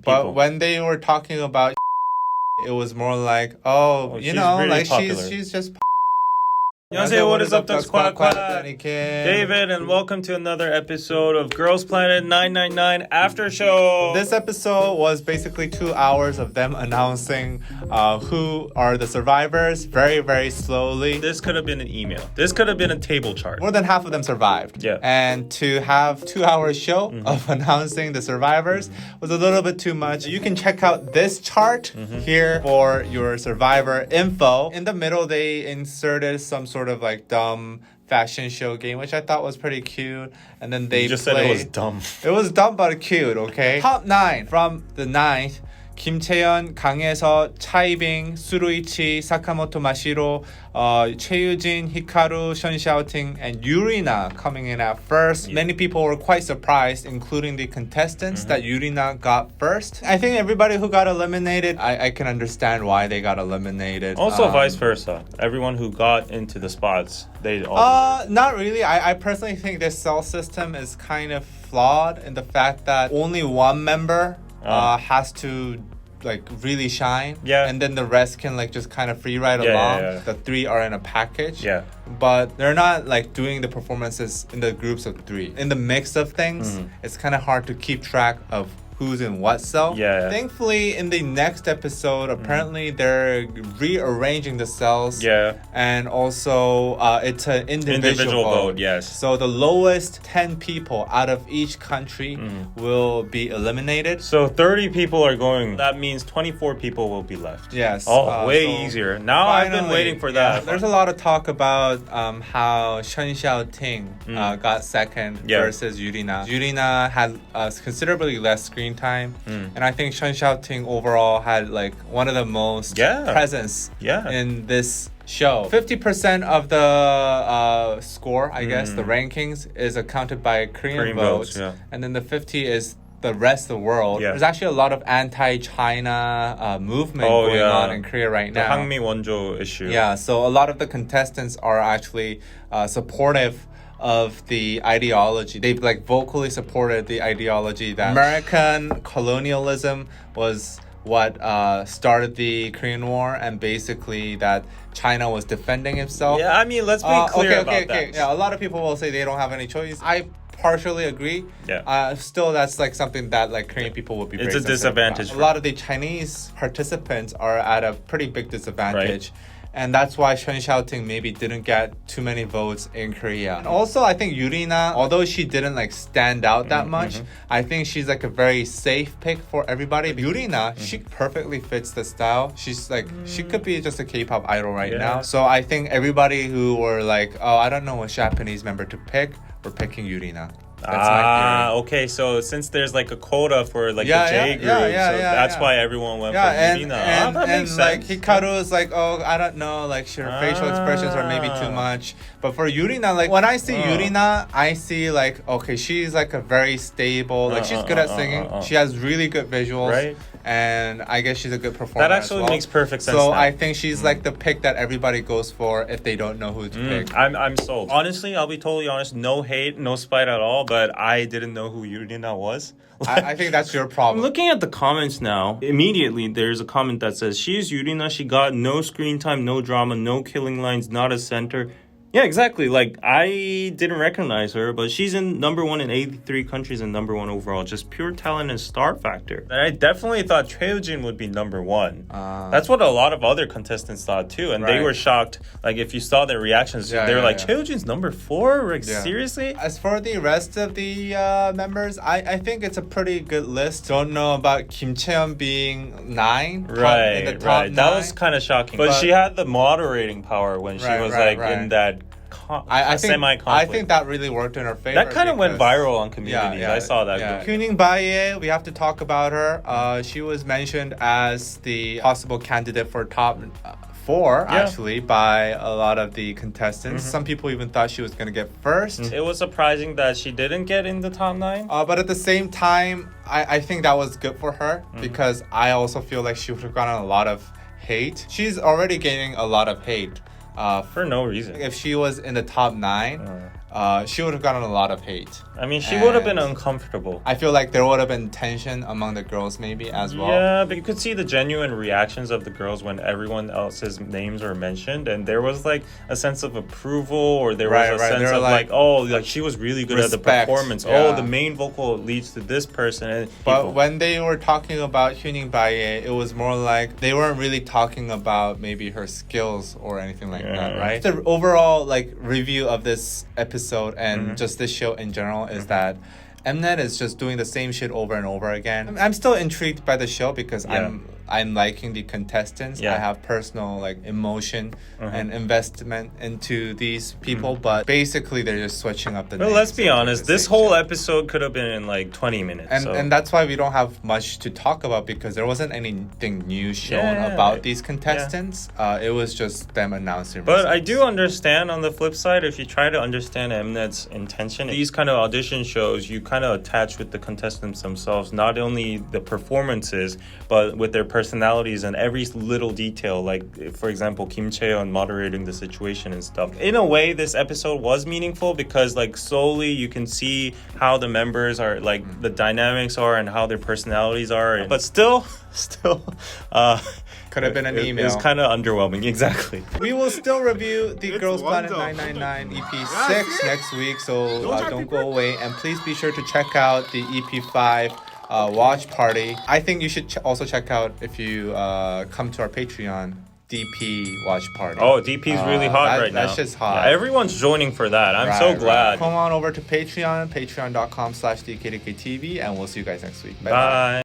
But when they were talking about it was more like, you know, really like popular. she's just 안녕하세요, what is up, that's Quack Quack. David, David, and welcome to another episode of Girls Planet 999 After Show. This episode was basically 2 hours of them announcing who are the survivors very, very slowly. This could have been an email. This could have been a table chart. More than half of them survived. Yeah. And to have 2 hour show of announcing the survivors was a little bit too much. You can check out this chart here for your survivor info. In the middle, they inserted some sort of like dumb fashion show game, which I thought was pretty cute. And then they just said it was dumb. It was dumb but cute, okay? Top 9 from the 9th. 김채연, 강혜서, 차이빙, 수루이치, 사카모토 마시로, 최유진, 히카루, Shen Xiaoting, and Yurina coming in at first. Many people were quite surprised, including the contestants, that Yurina got first. I think everybody who got eliminated, I can understand why they got eliminated. Also vice versa. Everyone who got into the spots, they all... Not really. I personally think this cell system is kind of flawed in the fact that only one member has to like really shine, and then the rest can like just kind of free ride along. The 3 are in a package, but they're not like doing the performances in the groups of 3. In the mix of things, it's kind of hard to keep track of who's in what cell. Thankfully, in the next episode, apparently they're rearranging the cells. And also, it's an individual vote. Yes. So the lowest 10 people out of each country will be eliminated. So 30 people are going. That means 24 people will be left. Yes. Way easier. Now finally, I've been waiting for that. There's a lot of talk about how Shen Xiaoting got second versus Yurina. Yurina had considerably less screen time, and I think Shen Xiaoting overall had like one of the most presence in this show. 50% of the score, I guess, the rankings is accounted by Korean votes, and then the 50 is the rest of the world. There's actually a lot of anti-China movement going on in Korea right now. The Hangmi Wonjo issue. So a lot of the contestants are actually supportive of the ideology. They've like vocally supported the ideology that American colonialism was what started the Korean War, and basically that China was defending itself. I mean, let's be clear about that. A lot of people will say they don't have any choice. I partially agree. Still, that's like something that like Korean people would be. It's a disadvantage. A lot of the Chinese participants are at a pretty big disadvantage. And that's why Shen Xiaoting maybe didn't get too many votes in Korea. And also, I think Yurina, although she didn't like stand out that much, I think she's like a very safe pick for everybody. Yurina, she perfectly fits the style. She's like, she could be just a K-pop idol right now. So I think everybody who were like, I don't know what Japanese member to pick, we're picking Yurina. Okay, so since there's like a quota for like the J group, that's why everyone went for Yurina. That makes sense. Like Hikaru is like, I don't know, like her facial expressions are maybe too much. But for Yurina, like when I see Yurina, I see like, okay, she's like a very stable, like she's good at singing. She has really good visuals. And I guess she's a good performer. That actually makes perfect sense. So I think she's like the pick that everybody goes for if they don't know who to pick. I'm sold. Honestly, I'll be totally honest. No hate, no spite at all. But I didn't know who Yurina was. I think that's your problem. I'm looking at the comments now. Immediately, there's a comment that says, "She's Yurina. She got no screen time, no drama, no killing lines, not a center." Yeah, exactly. Like, I didn't recognize her, but she's in number 1 in 83 countries and number 1 overall. Just pure talent and star factor. And I definitely thought Cheojin would be number 1. That's what a lot of other contestants thought too. And they were shocked. Like, if you saw their reactions, they were like, Cheojin's number 4? Like, seriously? As for the rest of the members, I think it's a pretty good list. Don't know about Kim Cheon being 9. In the top 9. That was kind of shocking. But she had the moderating power when she was in that I think that really worked in her favor. That kind of went viral on communities. I saw that. Kuning Baye, we have to talk about her. She was mentioned as the possible candidate for top 4 actually by a lot of the contestants. Some people even thought she was going to get first. It was surprising that she didn't get in the top 9. But at the same time, I think that was good for her because I also feel like she would have gotten a lot of hate. She's already getting a lot of hate. For no reason. If she was in the top 9, she would have gotten a lot of hate. I mean, she would have been uncomfortable. I feel like there would have been tension among the girls maybe as well. Yeah, but you could see the genuine reactions of the girls when everyone else's names were mentioned, and there was like a sense of approval, or there was a sense of like, oh, like she was really good at the performance. Yeah. Oh, the main vocal leads to this person. And but when they were talking about Hyuning Bae, it was more like they weren't really talking about maybe her skills or anything like that, right? The overall like review of this episode and just this show in general is that Mnet is just doing the same shit over and over again. I'm still intrigued by the show because I'm liking the contestants. I have personal like emotion and investment into these people, but basically they're just switching up the names. Well, let's be honest, this whole episode could have been in like 20 minutes. And that's why we don't have much to talk about, because there wasn't anything new shown about these contestants. It was just them announcing results. But I do understand on the flip side, if you try to understand Mnet's intention, these kind of audition shows, you kind of attach with the contestants themselves, not only the performances, but with their personalities and every little detail. Like, for example, Kim Chae-yeon moderating the situation and stuff. In a way, this episode was meaningful because, like, slowly you can see how the members are, like, the dynamics are and how their personalities are. But still, could have been an email. It's kind of underwhelming, exactly. We will still review the Girls Planet 999 EP6 next week, so don't go away. And please be sure to check out the EP5 watch party. I think you should also check out, if you come to our Patreon, DP watch party. Oh, DP is really hot right now. That's just hot. Yeah, everyone's joining for that. I'm so glad. Come on over to Patreon, patreon.com/DKDKTV, and we'll see you guys next week. Bye.